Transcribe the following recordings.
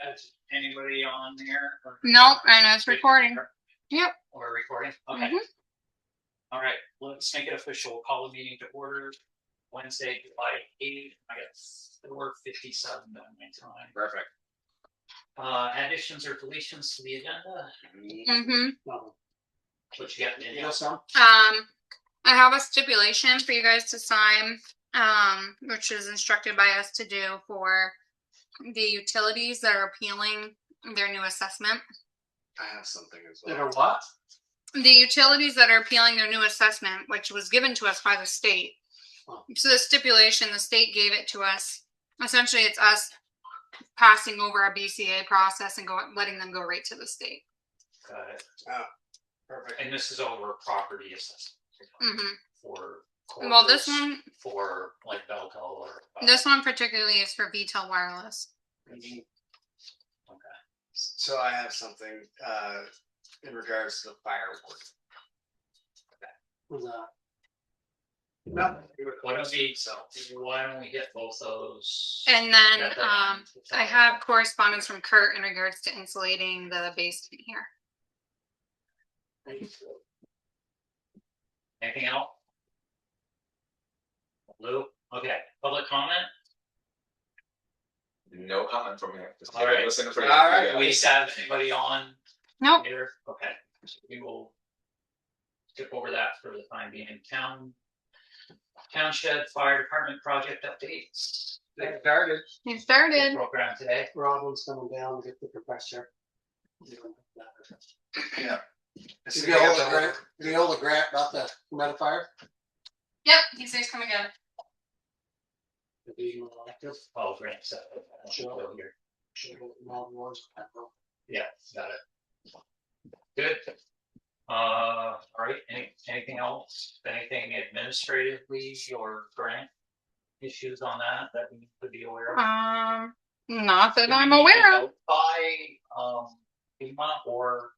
Is anybody on there? Nope, and it's recording. Yep. We're recording? Okay. All right, let's make it official. Call the meeting to order. Wednesday, July 8th. I got 4:57 on my time. Perfect. Additions or deletions to the agenda? What you got in there? I have a stipulation for you guys to sign, which is instructed by us to do for the utilities that are appealing their new assessment. I have something as well. That are what? The utilities that are appealing their new assessment, which was given to us by the state. So the stipulation, the state gave it to us. Essentially, it's us passing over our BCA process and letting them go right to the state. Got it. Oh, perfect. And this is over property assessment. For well, this one for like Belco or this one particularly is for VTEL Wireless. Okay. So I have something in regards to the fireworks. No. Why don't we get both those? And then I have correspondence from Kurt in regards to insulating the basement here. Anything else? Lou? Okay. Public comment? No comment from me. Just all right. Listen for all right. Do we have anybody on? Nope. Here? Okay. So we will skip over that for the time being. Township Fire Department project updates. They started. You started. Program today. Robin's coming down to get the professor. Yeah. Did you get all the grant about the humidifier? Yep, he says come again. Oh, great. So, Sure. yeah, got it. Good. All right. Anything else? Anything administratively or grant issues on that we could be aware of? Not that I'm aware of. By FEMA or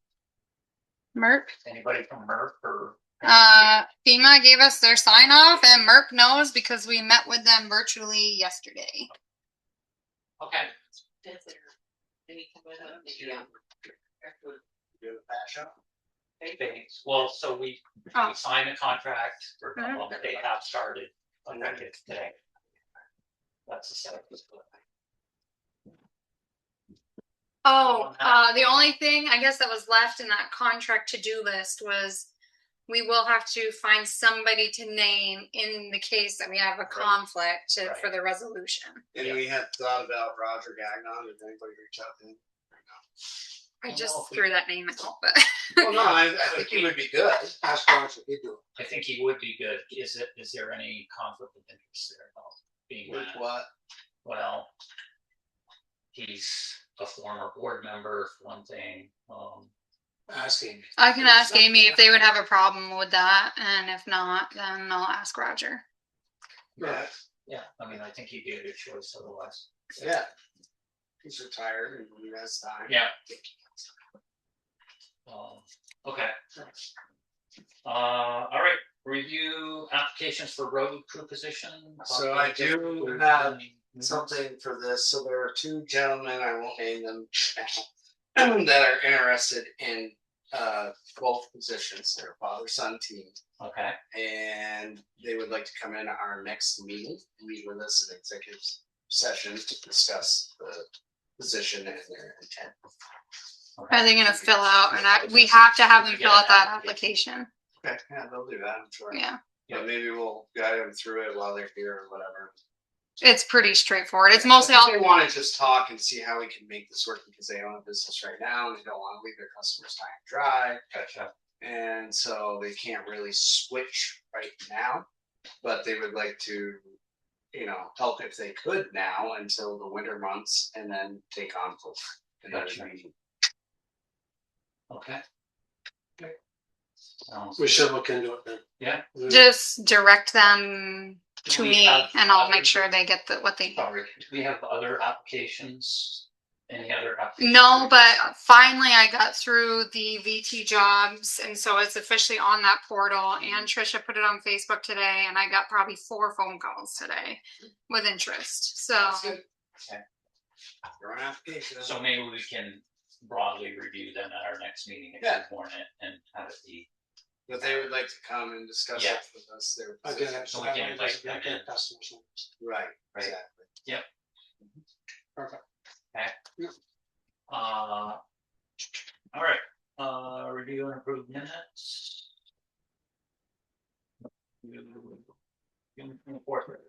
Merck. Anybody from Merck or? FEMA gave us their sign off, and Merck knows because we met with them virtually yesterday. Okay. Well, so we signed a contract for they have started effective today. That's the setup. The only thing I guess that was left in that contract to-do list was we will have to find somebody to name in the case that we have a conflict for the resolution. And we had thought about Roger Gagnon. Did anybody reach out to him? I just threw that name out, but well, no, I think he would be good. Ask Roger, he'd do it. I think he would be good. Is there any conflict of interest there about being with what? Well, he's a former board member for one thing. Ask Amy. I can ask Amy if they would have a problem with that, and if not, then I'll ask Roger. Yeah. I mean, I think he'd be a good choice otherwise. Yeah. He's retired and he has time. Yeah. Okay. All right. Review applications for road crew position. So I do have something for this. So there are two gentlemen, I won't name them, that are interested in both positions. They're father-son team. Okay. And they would like to come in our next meeting, meet with us in executive session to discuss the position and their intent. Are they going to fill out? And we have to have them fill out that application. Okay, yeah, they'll do that, I'm sure. Yeah. But maybe we'll guide them through it while they're here or whatever. It's pretty straightforward. It's mostly all they want to just talk and see how we can make this work because they own a business right now and they don't want to leave their customers high and dry. Gotcha. And so they can't really switch right now, but they would like to, help if they could now until the winter months and then take on full. Gotcha. Okay. We should look into it then. Yeah. Just direct them to me, and I'll make sure they get what they need. Sorry. Do we have other applications? Any other applications? No, but finally I got through the VT jobs, and so it's officially on that portal. And Trisha put it on Facebook today, and I got probably 4 phone calls today with interest. So okay. Your own application. So maybe we can broadly review them at our next meeting if Yeah. we warn it and have it be. But they would like to come and discuss Yeah. it with us, their Again, position. So we can invite them in. customers. Right, Right. exactly. Perfect. All right, review and approve minutes. June 24th.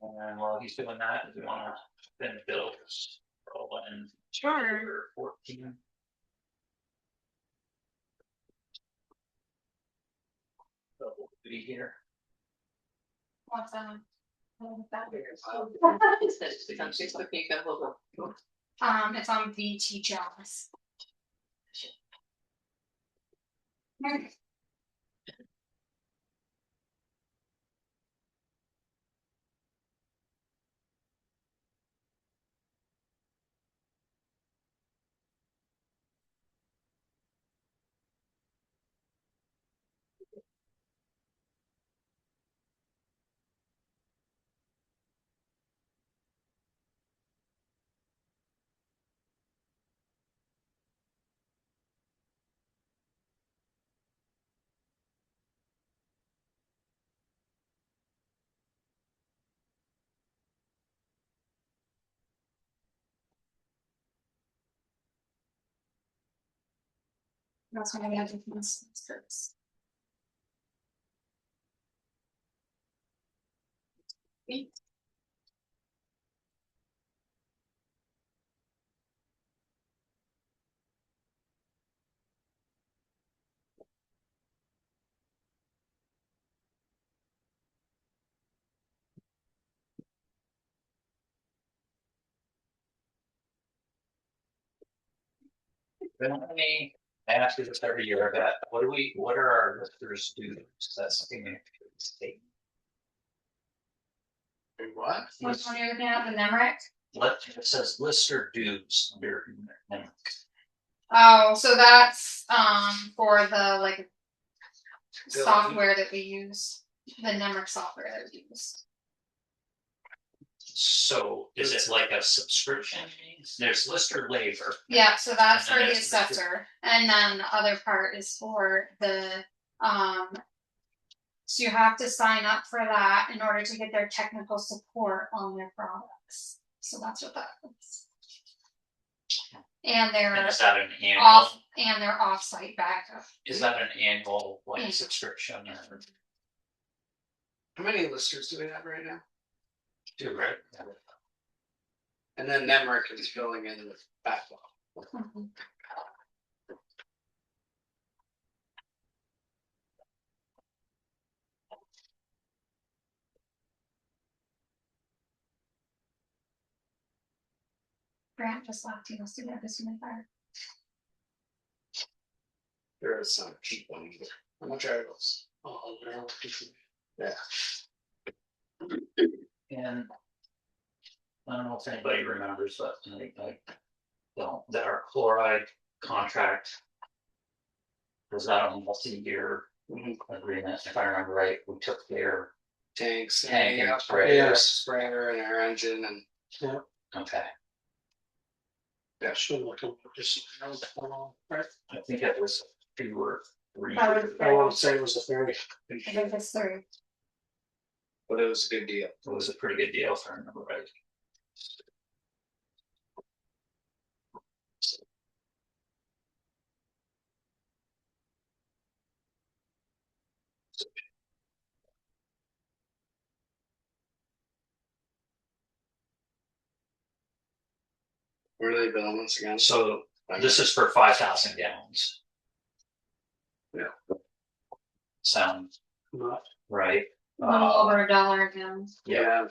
And while he's doing that, we wanna spend bills rolling. Sure. 14. So we'll be here. What's that? It's on VT Jobs. That's what I have to do. I ask you this every year, but what are our listers do? That's something we have to state. What? Which one are you looking at, the NEMRIC? It says lister dues under. Oh, so that's for the like Billing. software that we use, the NEMRIC software that we use. So is it like a subscription? There's lister labor. Yeah, so that's And for then the it's listed. assessor, and then the other part is for the so you have to sign up for that in order to get their technical support on their products. So that's what that is. And And their is that an annual? off-site backup. Is that an annual Yeah. like subscription or How many listers do we have right now? two, right? And then Nemrick is filling in the backlog. Mhm. Grant just left. He must do that this fire. There are some cheap ones. How much are those? Oh, no. Yeah. And I don't know if anybody remembers, but I don't, that our chloride contract was that a multi-year agreement, if I remember right, we took their Tanks, tank and and sprayer. sprayer and our engine and Okay, yeah. Should look at just, right? I think it was 2 or 3. That was- I won't say it was a ferry. I think it's 3. But it was a good deal. It was a pretty good deal if I remember right. Where are they billing us again? So this is for 5,000 gallons. Yeah. Sound Not, right? A little over $1 again. Yeah, Yeah,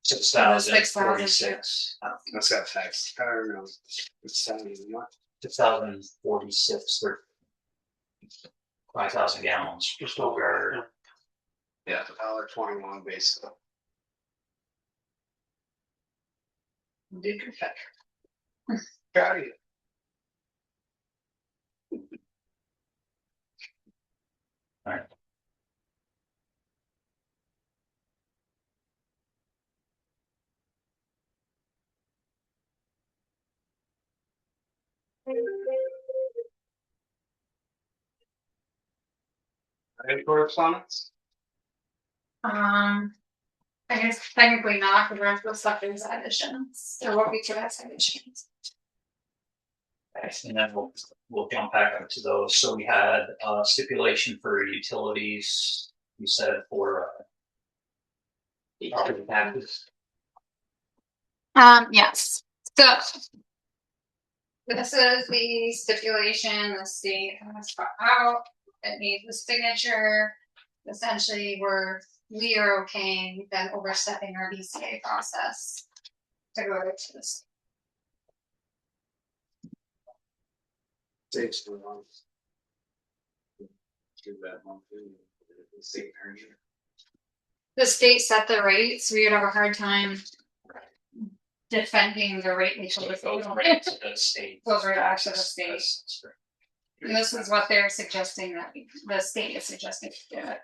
6,046. that's got tax. I don't know. It's sounding what? 6,046 for 5,000 gallons. just Over. over. Yeah, $1.21 basically. Did your check. Proud of you. Right. Any correspondence? I guess technically not, because the rest of the stuff is additions, or what we could have additions. And then we'll jump back up to those. So we had stipulation for utilities, you said for property taxes. Yes, so. This is the stipulation the state has put out. It needs the signature. Essentially, we are okaying them overstepping our BCA process to go to this. Takes too long. Do that one thing. The state attorney. The state set the rates. We would have a hard time defending the rate we So told it us. goes right to the state. Goes right back to the state. That's And this is what they're suggesting that the state is suggesting to do it.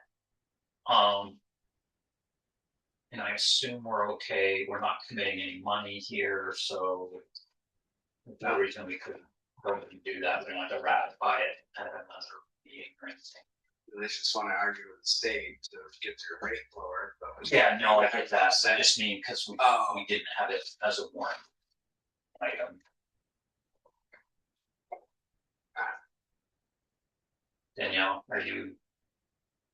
And I assume we're okay. We're not committing any money here, so there's no reason we couldn't go ahead and do that. We don't have to ratify it at another meeting or anything. They just want to argue with the state to get their rate lowered. But Yeah, no, I get that. I just mean because Oh. we didn't have it as a warrant item. Danielle, are you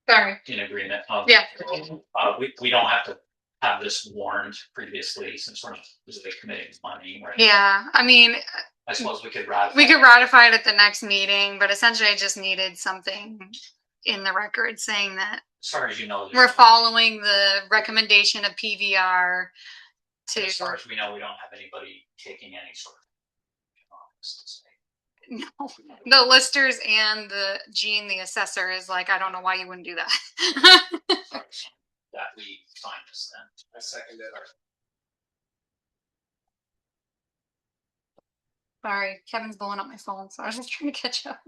Sorry. in agreement? Yeah. We don't have to have this warned previously since we're not really committing money, right? Yeah, I mean, I suppose we could ratify. we could ratify it at the next meeting, but essentially I just needed something in the record saying that As far as you know. we're following the recommendation of PVR to. As far as we know, we don't have anybody taking any sort of office to say. No, the listers and the Gene, the assessor, is like, I don't know why you wouldn't do that. That we find this then. I second it. Sorry, Kevin's blowing up my phone, so I was just trying to catch up.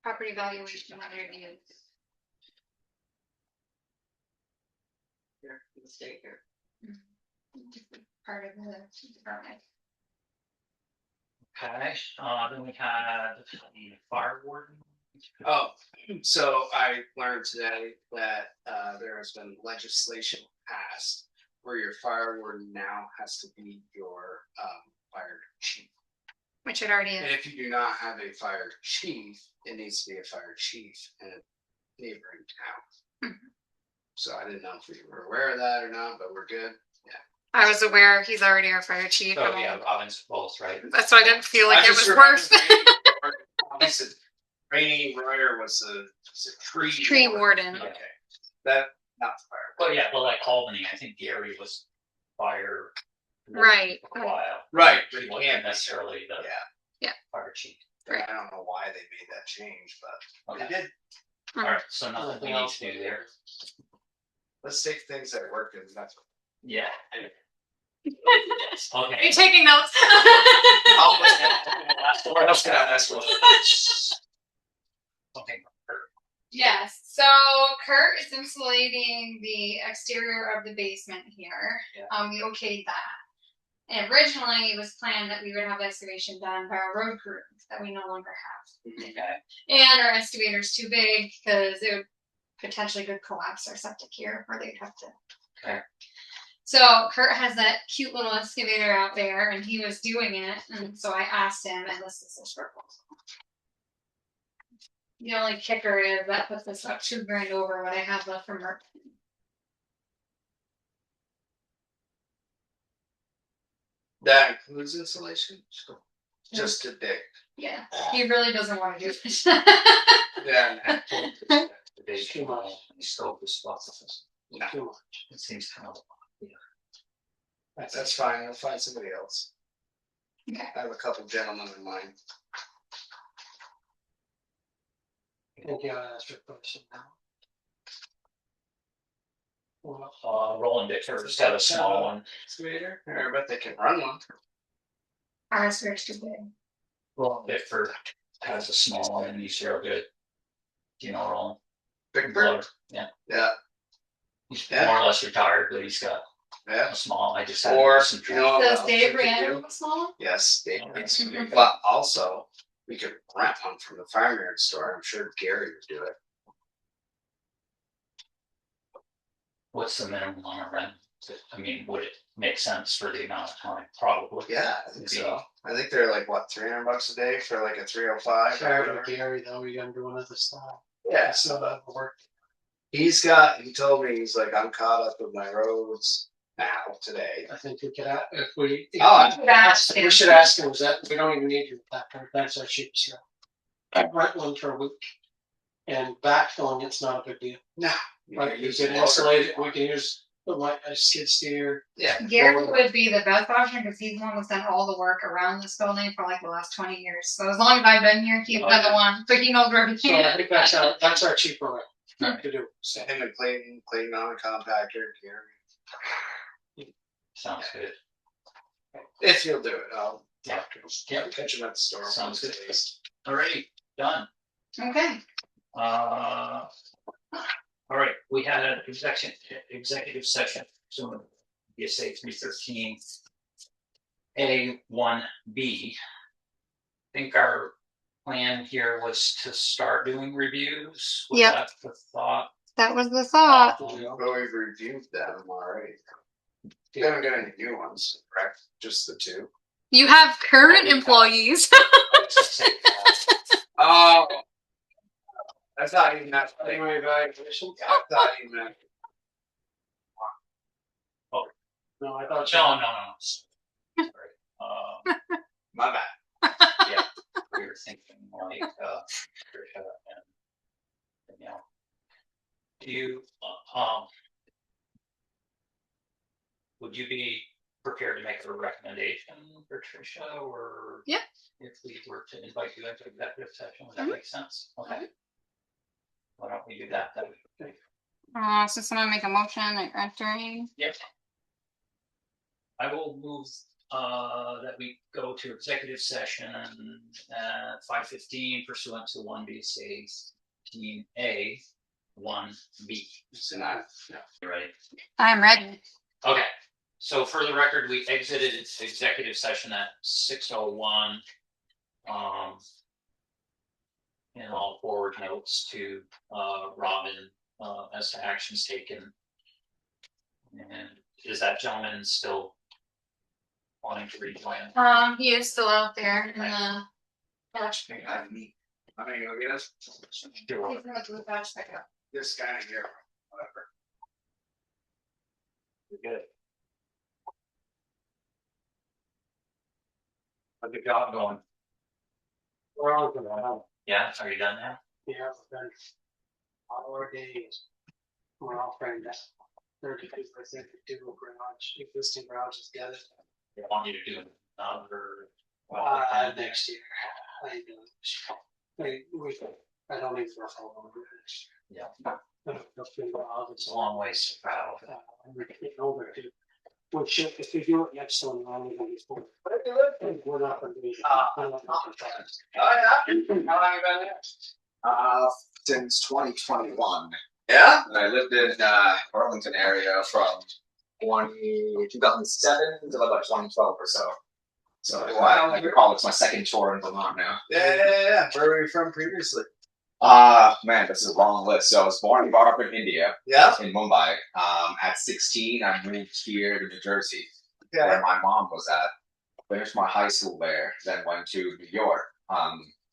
Property valuation review. Here, mistake here. Part of the department. Okay, then we had the fire warden. Oh, so I learned today that there has been legislation passed where your fire warden now has to be your fire chief. Which it already And is. if you do not have a fire chief, it needs to be a fire chief in a neighboring town. Mhm. So I didn't know if we were aware of that or not, but we're good. Yeah. I was aware he's already our fire chief. So yeah, Robin's both, right? That's why I didn't feel like I it just was remember worse. He said Rainey Royer was a tree Tree warden. Okay, that not the fire. Well, yeah, well, like Albany, I think Gary was fire. Right. For a while. Right, but He he wasn't can't necessarily the Yeah, fire chief. Right. I don't know why they made that change, but Okay. they did. All right, so nothing we need to do there. Let's take things that work and that's. Yeah. Are Okay. you taking notes? Okay. Yes, so Kurt is insulating the exterior of the basement here. Yeah. We okayed that. And originally it was planned that we would have excavation done by our road crew that we no longer have. Okay. And our excavator's too big because it would potentially could collapse our septic here, or they'd have to. Okay. So Kurt has that cute little excavator out there and he was doing it, and so I asked him, and this is his proposal. The only kicker is that puts us up $2,000 over what I have left from Merck. That includes insulation? Just to dig. Yeah, he really doesn't want to do this. Yeah. The base too much. The scope is lots of this. No. Too much. It seems kind of. That's fine, I'll find somebody else. Okay. I have a couple gentlemen in mind. I think you asked your question now. Roland Dicker's got a small one. Excavator, I bet they can run one. Irasburg's too big. Roland Dicker has a small one and he's real good. Do you know Roland? Big Blower, yeah. Yeah, He's Yeah. more or less retired, but he's got yeah. a small, I just had Or, some you know, what Does else Dave we could Randall do? have a small one? Yes, Dave. Mhm. But also, we could rent one from the farmyard store. I'm sure Gary would do it. What's the minimum on a rent? I mean, would it make sense for the amount of time? Probably. Yeah, I think so. I think they're like what, $300 a day for like a 305. Sorry, Gary, though, we gotta do another style. Yeah, So that will work. he told me, he's like, I'm caught up with my roads now, today. I think we could, if we. Oh, We should ask him, is that, we don't even need your backpack, that's our cheapest route. I'd rent one for a week. And backfilling, it's not a big deal. No. Right, you can insulate it, we can use like a skid steer. Yeah. Gary would be the best option because he's the one that's done all the work around this building for like the last 20 years. So as long as I've been here, he's been the one. So he knows where So everything I is. think that's our cheaper way to do it. So, Him and Clayton on a compactor, Gary. Sounds good. If you'll do it, I'll Yeah. talk to him. Yeah, catch him at the store. Sounds good. Alrighty, done. Okay. All right, we had an executive session, so BSA 313 A1B. I think our plan here was to start doing reviews. Was Yep. that the thought? That was the thought. But we've reviewed them already. We haven't got any new ones, correct? Just the two. You have current employees. Oh. I thought you meant. anyway, evaluation. I thought you meant. No, I thought. No. Sorry. My bad. Yeah, we were thinking like, Trisha and, you know, do you, would you be prepared to make a recommendation for Trisha, or? Yeah. If we were to invite you into executive session, would that make sense? Okay. Why don't we do that then? So someone make a motion that you're entering. Yep. I will move that we go to executive session at 5:15 pursuant to 1BSA 15A 1B. So not. You ready? I'm ready. Okay. So for the record, we exited executive session at 6:01. And all forward notes to Robin as to actions taken. And is that gentleman still wanting to rejoin? He is still out there in the trash pickup. I'm gonna go get us. He's in the trash pickup. This guy here, whatever. Good. How's your job going? We're all good. Yeah, are you done now? Yeah, we've done all our days. We're all framed up. 32% do a garage, existing garage is together. They want you to do another. Next year. I don't need for a whole long next Yeah, year. it's a long ways to travel. We're getting older too. Well, shit, if we do it next one, we're only gonna be 4. We're not gonna be. Oh, yeah. How long have you been there? Since 2021. Yeah? And I lived in Arlington area from 2007 until about 2012 or so. So Wow. I recall it's my second tour in Vermont now. Yeah. Where were you from previously? Man, this is a long list. So I was born and brought up in India, Yeah. in Mumbai. At 16, I moved here to New Jersey, Okay. where my mom was at. Finished my high school there, then went to New York,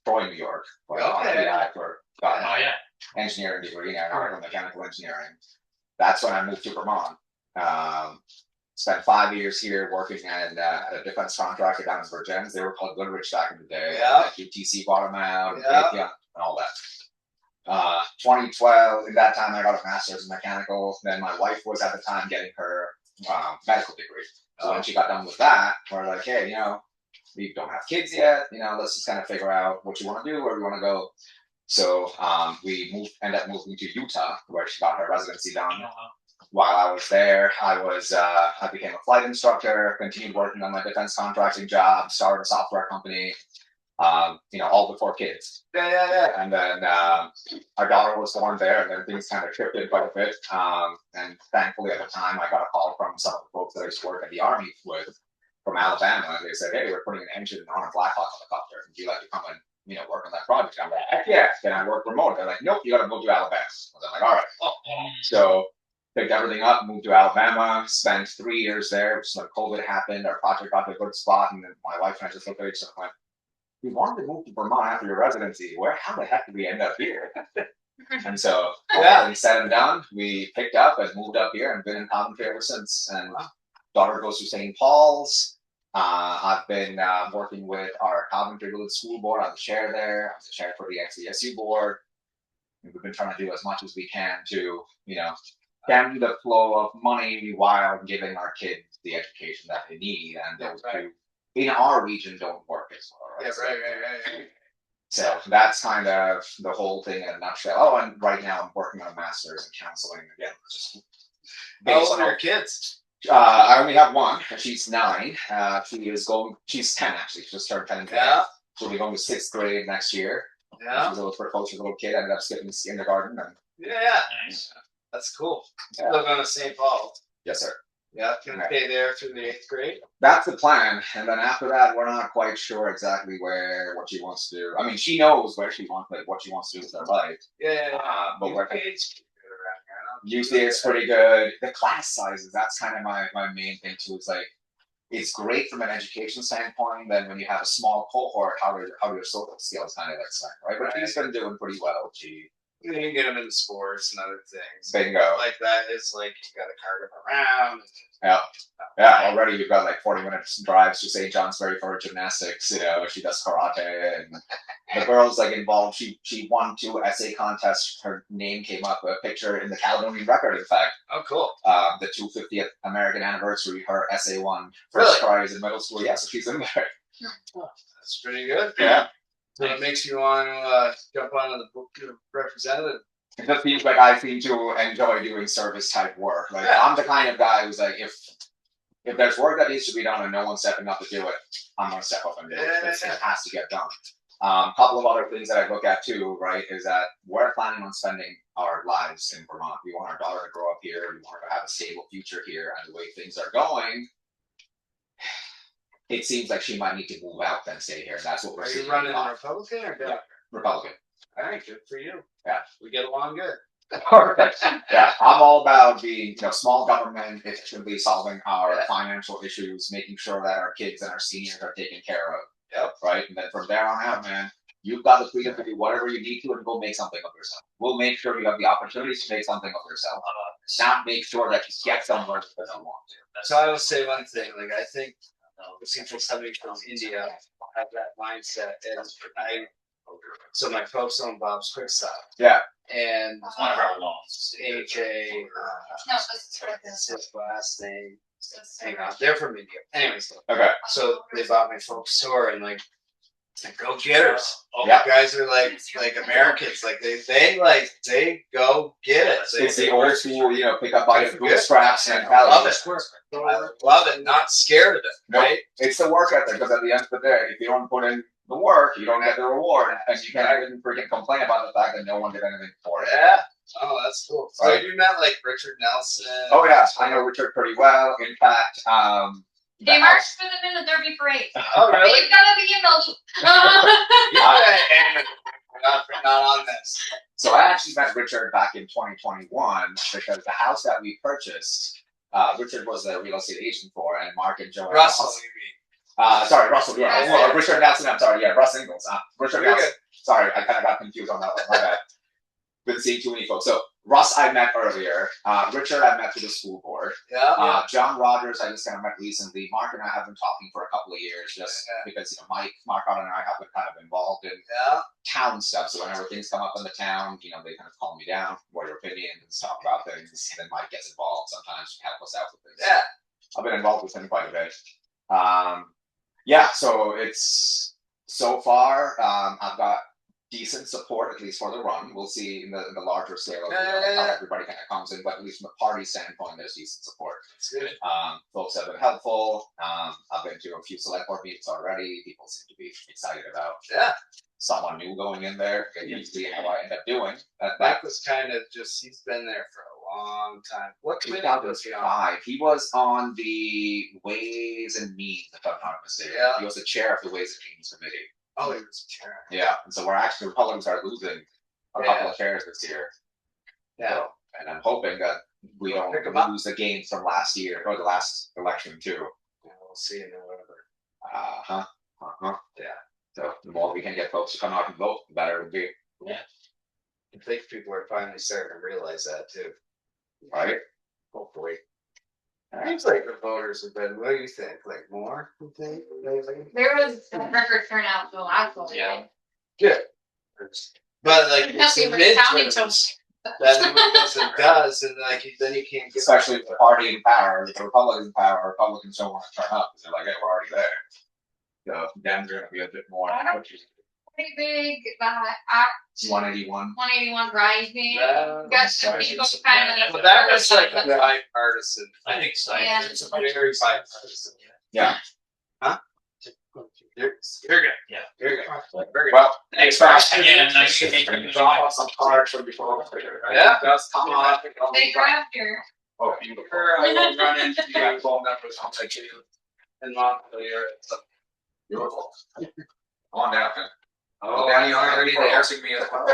Troy, New York, where Okay. I got Oh, yeah. engineering degree and mechanical engineering. That's when I moved to Vermont. Spent 5 years here working at a defense contractor down in Virgins. They were called Goodrich back in the day. Yeah. UTC bought them out, Yeah. and all that. 2012, in that time I got a master's in mechanical. Then my wife was at the time getting her medical degree. So when she got done with that, we're like, hey, we don't have kids yet. Let's just kind of figure out what you want to do, where we want to go. So we ended up moving to Utah, where she got her residency done. while I was there, I became a flight instructor, continued working on my defense contracting job, started a software company. All before kids. Yeah. And then our daughter was born there, and then things kind of shifted quite a bit. And thankfully, at the time, I got a call from some of the folks that I used to work at the Army with from Alabama, and they said, "Hey, we're putting an engine on a Black Hawk helicopter. Would you like to come and work on that project?" I'm like, "Heck yeah!" Can I work remote? They're like, "Nope, you got to move to Alabama." I'm like, "All right." So picked everything up, moved to Alabama, spent 3 years there. Just when COVID happened, our project got to a good spot, and then my wife and I just looked at each other and went, "We wanted to move to Vermont after your residency. How the heck did we end up here?" And so, all said and done, we picked up and moved up here and been in Coventry ever since. And daughter goes to St. Paul's. I've been working with our Coventry Village School Board. I'm the chair there. I'm the chair for the XESU board. And we've been trying to do as much as we can to, stem the flow of money while giving our kids the education that they need. And those two in our region don't work as well. Right? Yeah, right. So that's kind of the whole thing in a nutshell. Oh, and right now I'm working on a master's in counseling again. How old are your kids? I only have one. She's 9. She's 10 actually. She just turned 10 today. Yeah. She'll be going to 6th grade next year. Yeah. She's a little kid. Ended up skipping kindergarten. And Yeah. Nice. That's cool. Yeah. Still going to St. Paul. Yes, sir. Yeah, gonna stay there through the 8th grade. That's the plan, and then after that, we're not quite sure exactly what she wants to do. I mean, she knows where she wants, what she wants to do with her life. Yeah. But we're UPA's good around here. usually it's pretty good. The class sizes, that's kind of my main thing too. It's like it's great from an education standpoint. Then when you have a small cohort, how do your social skills kind of excel, right? But she's been doing pretty well. You can get them into sports and other things. Bingo. Like that is like you got to cart them around. Yeah. Already you've got like 40 minutes drives to St. John's Very for gymnastics. She does karate, and the girls like involved. She won 2 essay contests. Her name came up, a picture in the Caledonian Record. In fact. Oh, cool. The 250th American anniversary. Her essay won first prize in middle school. Yeah, so she's in there. That's pretty good. Yeah. So it makes you want to jump onto the book representative. It just seems like I seem to enjoy doing service type work. Like I'm the kind of guy who's like, if there's work that needs to be done and no one's stepping up to do it, I'm gonna step up and do it. It has to get done. A couple of other things that I look at too, right, is that we're planning on spending our lives in Vermont. We want our daughter to grow up here. We want her to have a stable future here. And the way things are going, it seems like she might need to move out than stay here. That's what we're seeing. Are you running Republican or Democrat? Republican. All right, good for you. Yeah. We get along good. Perfect. Yeah, I'm all about being, small government, efficiently solving our financial issues, making sure that our kids and our seniors are taken care of. Yep. Right? And then from there on out, man, you've got the freedom to do whatever you need to and go make something of yourself. We'll make sure you have the opportunities to make something of yourself. Not make sure that you get somewhere because you want to. So I will say one thing, like I think listening to somebody from India have that mindset, and so my folks own Bob's Quick Stop. Yeah. And One of our loans. AJ, No, this that's his last name. Hang on, they're from India. Anyways, Okay. so they bought my folks' store and like go getters. Yeah. You guys are like Americans. Like they go get it. It's the old school, pick up by your bootstraps and love it. I love it. Not scared of it. No, Right? it's the work ethic, because at the end of the day, if you don't put in the work, you don't get the reward, and you can't even freaking complain about the fact that no one did anything for it. Yeah. Oh, that's cool. So Right. you met like Richard Nelson. Oh yeah, I know Richard pretty well. In fact, They marched for them in the Derby Parade. Oh, But really? you've got to be in the. Yeah. We're not on this. So I actually met Richard back in 2021 because the house that we purchased, Richard was a real estate agent for, and Mark and Joe. Russell, you mean? Sorry, Russell. Yeah, Russell. well, Richard Nelson. I'm sorry. Yeah, Russ Ingalls. Richard You're Nelson. Sorry, I kind of got confused on that one. My bad. Been seeing too many folks. So Russ, I met earlier. Richard, I met through the school board. Yeah. John Rogers, I just kind of met recently. Mark and I have been talking for a couple of years, just because Mark and I have been kind of involved in Yeah. town stuff. So whenever things come up in the town, they kind of call me down, what are your opinions, talk about things. And then Mike gets involved sometimes to help us out with things. Yeah. I've been involved with him quite a bit. So it's so far. I've got decent support, at least for the run. We'll see in the larger scale of Yeah. how everybody kind of comes in, but at least from the party standpoint, there's decent support. It's good. Folks have been helpful. I've been to a few select board meetings already. People seem to be excited about someone new going in there. Usually how I end up doing. That was kind of just, he's been there for a long time. What committee was he on? 2005. He was on the Ways and Means, if I'm not mistaken. Yeah. He was the chair of the Ways and Means Committee. Oh, he was chair. Yeah, and so we're actually, the Republicans are losing a couple of chairs this year. Yeah. So, and I'm hoping that we don't Pick 'em up. lose the gains from last year or the last election too. Yeah, we'll see in November. Yeah. So the more we can get folks to come out and vote, the better it would be, I think people are finally starting to realize that too. right? Hopefully. Seems like the voters have been, what do you think? Like more, you think, lately? There was a record turnout the last one. Yeah. Good. But like, it's the Nothing was counting midterms, then it does, and like, then you can't get. Especially with the party in power, if the Republicans in power, Republicans don't want to turn up because they're like, hey, we're already there. So Dems are going to be a bit more. Pretty big, 181. 181 rising. Yeah. Got some people kind of. But that was like a bipartisan. I think so. Yeah. It's a very bipartisan. Yeah. You're good. Yeah. You're good. Well, Thanks for again. Nice to meet you. drop off some cards from before. Yeah. Just come on. They grabbed your. Oh, beautiful. I will run into you, phone numbers, I'll take you. And Montpelier, it's Beautiful. Come on down, man. Oh, you already there? Me as well.